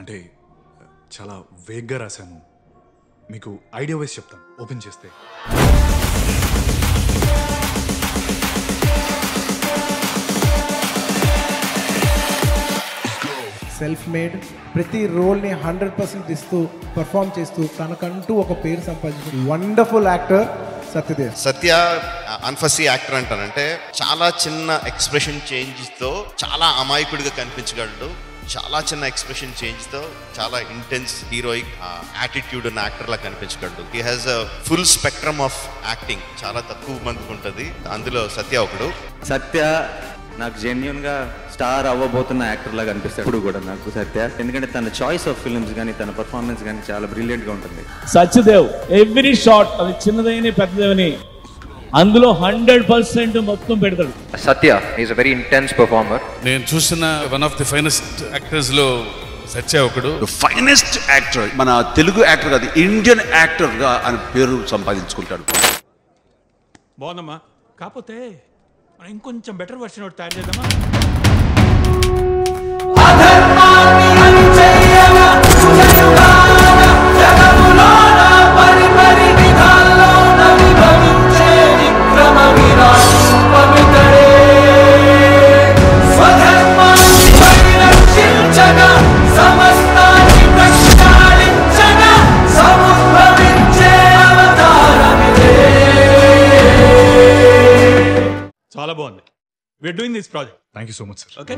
అంటే చాలా వేగ్గా రాశాను. మీకు ఐడియా వైజ్ చెప్తాను ఓపెన్ చేస్తే. సెల్ఫ్ మేడ్, ప్రతి రోల్ని 100% ఇస్తూ పర్ఫామ్ చేస్తూ తనకంటూ ఒక పేరు సంపాదించిన వండర్ఫుల్ యాక్టర్ సత్యదేవ్. సత్య అన్ఫసీ యాక్టర్ అంటానంటే చాలా చిన్న ఎక్స్ప్రెషన్ చేంజ్తో చాలా అమాయకుడిగా కనిపించగలడు. చాలా చిన్న ఎక్స్ప్రెషన్ చేంజ్తో చాలా ఇంటెన్స్ హీరోయిక్ యాటిట్యూడ్ ఉన్న యాక్టర్లా కనిపించగలడు. He has a full spectrum of acting. చాలా తక్కువ మందికి ఉంటుంది, అందులో సత్య ఒకడు. సత్య నాకు జెన్యున్ గా స్టార్ అవ్వబోతున్న యాక్టర్ లాగా అనిపిస్తాడు ఇప్పుడు కూడా నాకు సత్య. ఎందుకంటే తన చాయిస్ ఆఫ్ ఫిల్మ్స్ కానీ తన పర్ఫార్మెన్స్ కానీ చాలా బ్రిలియంట్ గా ఉంటుంది. సత్యదేవ్ ఎవ్రీ షాట్ అది చిన్నదైన పెద్దదేవని అందులో 100% మొత్తం పెడతాడు. Satya is a very intense performer. నేను చూసిన one of the finest actors లో సత్య ఒకడు. ఫైనెస్ట్ యాక్టర్, మన తెలుగు యాక్టర్ కాదు, ఇండియన్ యాక్టర్ గా అని పేరు సంపాదించుకుంటాడు. బాగుందమ్మా, కాకపోతే మనం ఇంకొంచెం బెటర్ వర్షన్ ఒకటి తయారు చేద్దామా? చాలా బాగుంది. We are doing this project. Thank you so much sir. Okay.